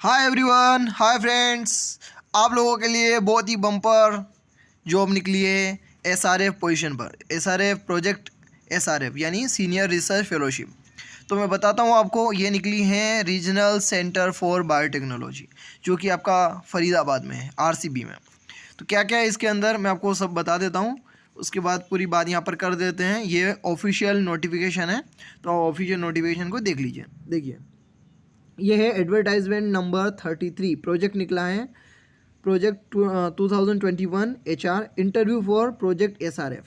Hi everyone, hi friends. आप लोगों के लिए बहुत ही बम्पर जॉब निकली है एसआरएफ पोजीशन पर। एसआरएफ प्रोजेक्ट, एसआरएफ यानी सीनियर रिसर्च फेलोशिप। तो मैं बताता हूँ आपको, ये निकली है रीजनल सेंटर फॉर बायोटेक्नोलॉजी, जो कि आपका फरीदाबाद में है, आरसीबी में। तो क्या क्या है इसके अंदर मैं आपको सब बता देता हूँ, उसके बाद पूरी बात यहाँ पर कर देते हैं। ये ऑफिशियल नोटिफिकेशन है, तो ऑफिशियल नोटिफिकेशन को देख लीजिए। देखिए, ये है एडवर्टाइजमेंट नंबर 33। प्रोजेक्ट निकला है project 2021 HR interview for project SRF।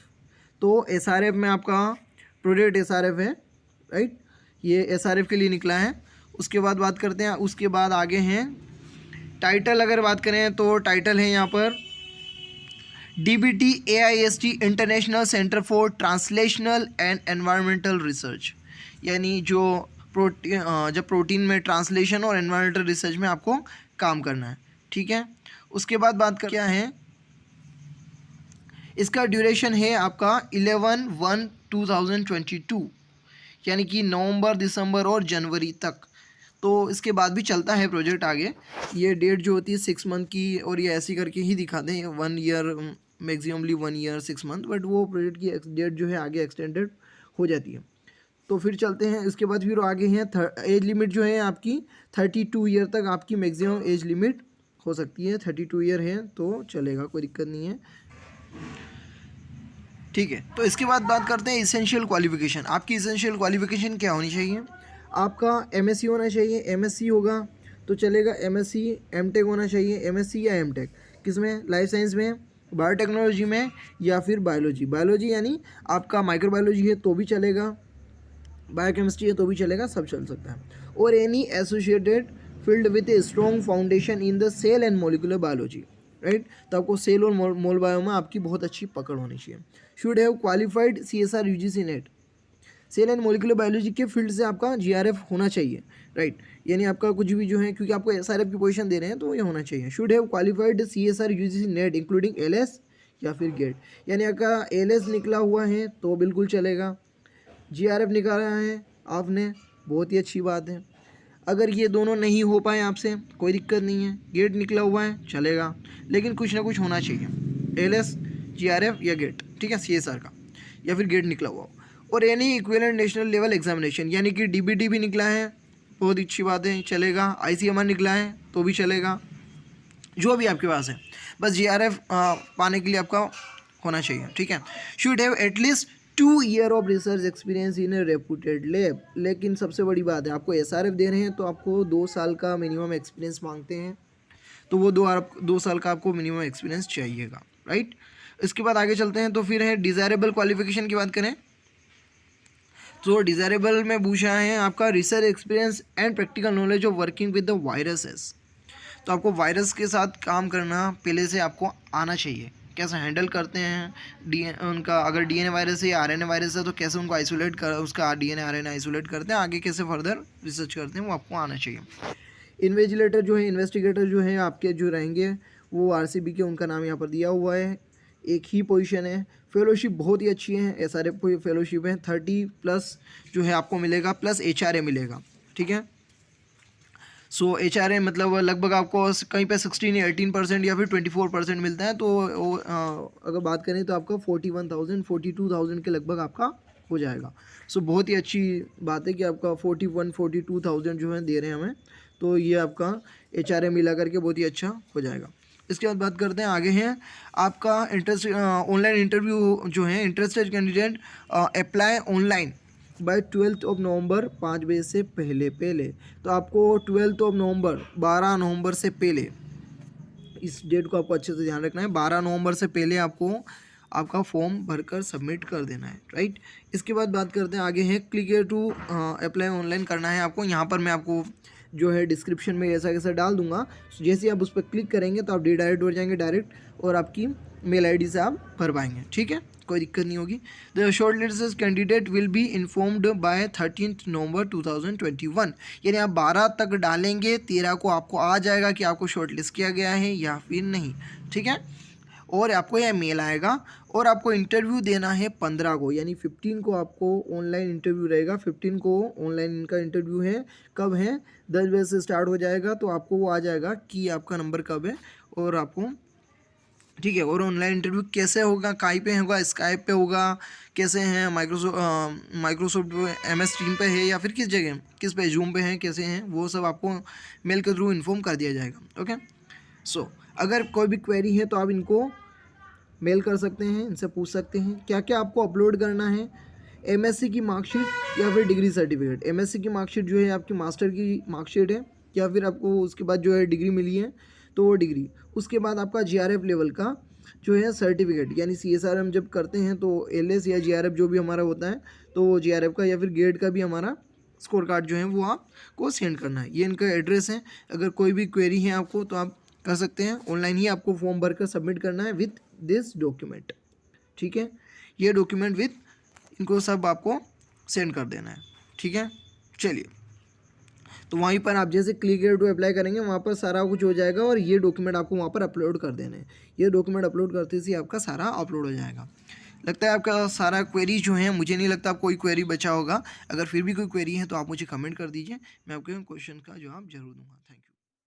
तो SRF में आपका प्रोजेक्ट SRF है, राइट। ये SRF के लिए निकला है। उसके बाद बात करते हैं, उसके बाद आगे हैं टाइटल। अगर बात करें तो टाइटल है यहाँ पर DBT AIST international centre for translational and environmental research, यानी जो जब प्रोटीन में ट्रांसलेशन और एनवायरमेंटल रिसर्च में आपको काम करना है, ठीक है। उसके बाद बात कर क्या है, इसका ड्यूरेशन है आपका 11/1/2022, यानी कि नवंबर, दिसंबर और जनवरी तक। तो इसके बाद भी चलता है प्रोजेक्ट आगे। ये डेट जो होती है 6 मंथ की, और ये ऐसी करके ही दिखाते हैं 1 year, maximally 1 year 6 month, but वो प्रोजेक्ट की डेट जो है आगे एक्सटेंडेड हो जाती है। तो फिर चलते हैं, इसके बाद फिर आगे हैं एज लिमिट जो है आपकी 32 ईयर तक आपकी मैक्सिमम एज लिमिट हो सकती है। 32 ईयर है तो चलेगा, कोई दिक्कत नहीं है, ठीक है। तो इसके बाद बात करते हैं इसेंशियल क्वालिफिकेशन। आपकी इसेंशियल क्वालिफिकेशन क्या होनी चाहिए? आपका MSc होना चाहिए। MSc होगा तो चलेगा, MSc MTech होना चाहिए। MSc या MTech किस में? लाइफ साइंस में, बायोटेक्नोलॉजी में, या फिर बायोलॉजी। बायोलॉजी यानी आपका माइक्रोबायोलॉजी है तो भी चलेगा, बायोकेमिस्ट्री है तो भी चलेगा, सब चल सकता है। और any associated field with a strong foundation in the cell and molecular biology, right. तो आपको सेल और मोल बायो में आपकी बहुत अच्छी पकड़ होनी चाहिए। Should have qualified CSR UGC net. Cell and molecular biology के फील्ड से आपका GRF होना चाहिए, राइट। यानी आपका कुछ भी जो है, क्योंकि आपको SRF की पोजीशन दे रहे हैं तो ये होना चाहिए। Should have qualified CSR UGC net including LS या फिर गेट, यानी आपका LS निकला हुआ है तो बिल्कुल चलेगा। GRF निकाला है आपने, बहुत ही अच्छी बात है। अगर ये दोनों नहीं हो पाए आपसे, कोई दिक्कत नहीं है, गेट निकला हुआ है चलेगा, लेकिन कुछ ना कुछ होना चाहिए, LS, GRF या गेट, ठीक है, CSR का या फिर गेट निकला हुआ हो। और any equivalent national level examination, यानी कि DBT भी निकला है, बहुत अच्छी बात है, चलेगा। ICMR निकला है तो भी चलेगा, जो भी आपके पास है, बस GRF पाने के लिए आपका होना चाहिए, ठीक है। Should have at least 2 year of research experience in A reputed lab. लेकिन सबसे बड़ी बात है, आपको SRF दे रहे हैं तो आपको 2 साल का मिनिमम एक्सपीरियंस मांगते हैं, तो वो 2 साल का आपको मिनिमम एक्सपीरियंस चाहिएगा, राइट। इसके बाद आगे चलते हैं, तो फिर है डिज़ायरेबल क्वालिफिकेशन की बात करें तो डिज़ायरेबल में पूछा है आपका research experience and practical knowledge of working with the viruses. तो आपको वायरस के साथ काम करना पहले से आपको आना चाहिए, कैसे हैंडल करते हैं उनका, अगर DNA वायरस है या RNA वायरस है तो कैसे उनको आइसोलेट कर, उसका DNA RNA आइसोलेट करते हैं, आगे कैसे फर्दर रिसर्च करते हैं, वो आपको आना चाहिए। इन्वेजिलेटर जो है, इन्वेस्टिगेटर जो है आपके जो रहेंगे वो RCB के, उनका नाम यहाँ पर दिया हुआ है, एक ही पोजीशन है। फेलोशिप बहुत ही अच्छी है, SRF फेलोशिप है, 30+ जो है आपको मिलेगा, प्लस HRA मिलेगा, ठीक है। सो HRA मतलब लगभग आपको कहीं पे 16 या 18% या फिर 24% मिलता है। तो अगर बात करें तो आपका 41,000 42,000 के लगभग आपका हो जाएगा। सो बहुत ही अच्छी बात है कि आपका 41-42,000 जो है दे रहे हैं हमें, तो ये आपका HRA मिला करके बहुत ही अच्छा हो जाएगा। इसके बाद बात करते हैं, आगे हैं आपका इंटरेस्ट ऑनलाइन इंटरव्यू जो है, interested candidate apply online by 12 November 5 बजे से पहले। तो आपको 12 नवंबर 12 नवंबर से पहले, इस डेट को आपको अच्छे से ध्यान रखना है, 12 नवंबर से पहले आपको आपका फॉर्म भरकर सबमिट कर देना है, राइट। इसके बाद बात करते हैं, आगे है click here to apply online करना है आपको। यहाँ पर मैं आपको जो है डिस्क्रिप्शन में ऐसा कैसा डाल दूंगा, जैसे आप उस पर क्लिक करेंगे तो आप डायरेक्ट हो जाएंगे डायरेक्ट, और आपकी मेल ID से आप भर पाएंगे, ठीक है, कोई दिक्कत नहीं होगी। The shortlisted candidate will be informed by 13 November 2021, यानी आप 12 तक डालेंगे, 13 को आपको आ जाएगा कि आपको शॉर्ट लिस्ट किया गया है या फिर नहीं, ठीक है। और आपको यह मेल आएगा, और आपको इंटरव्यू देना है 15 को, यानी 15 को आपको ऑनलाइन इंटरव्यू रहेगा। 15 को ऑनलाइन इनका इंटरव्यू है, कब है? 10 बजे से स्टार्ट हो जाएगा, तो आपको वो आ जाएगा कि आपका नंबर कब है और आपको, ठीक है। और ऑनलाइन इंटरव्यू कैसे होगा, कहीं पे होगा, स्काइप पे होगा, कैसे हैं, माइक्रोसॉफ्ट MS टीम पे है या फिर किस जगह, किस पे, जूम पे हैं, कैसे हैं, वो सब आपको मेल के थ्रू इन्फॉर्म कर दिया जाएगा। ओके, सो अगर कोई भी क्वेरी है तो आप इनको मेल कर सकते हैं, इनसे पूछ सकते हैं क्या क्या आपको अपलोड करना है। MSc की मार्कशीट या फिर डिग्री सर्टिफिकेट। MSc की मार्कशीट जो है आपकी मास्टर की मार्कशीट है, या फिर आपको उसके बाद जो है डिग्री मिली है तो वो डिग्री। उसके बाद आपका GRF लेवल का जो है सर्टिफिकेट, यानी CSR हम जब करते हैं तो LS या GRF जो भी हमारा होता है, तो वो GRF का या फिर गेट का भी हमारा स्कोर कार्ड जो है वो आपको सेंड करना है। ये इनका एड्रेस है। अगर कोई भी क्वेरी है आपको तो आप कर सकते हैं, ऑनलाइन ही आपको फॉर्म भर कर सबमिट करना है विथ दिस डॉक्यूमेंट, ठीक है। ये डॉक्यूमेंट विथ इनको सब आपको सेंड कर देना है, ठीक है। चलिए, तो वहीं पर आप जैसे क्लिक हियर टू अप्लाई करेंगे वहाँ पर सारा कुछ हो जाएगा और ये डॉक्यूमेंट आपको वहाँ पर अपलोड कर देने हैं। ये डॉक्यूमेंट अपलोड करते ही आपका सारा अपलोड हो जाएगा। लगता है आपका सारा क्वेरी जो है, मुझे नहीं लगता आप कोई क्वेरी बचा होगा। अगर फिर भी कोई क्वेरी है तो आप मुझे कमेंट कर दीजिए, मैं आपके क्वेश्चन का जवाब जरूर दूंगा। Thank you.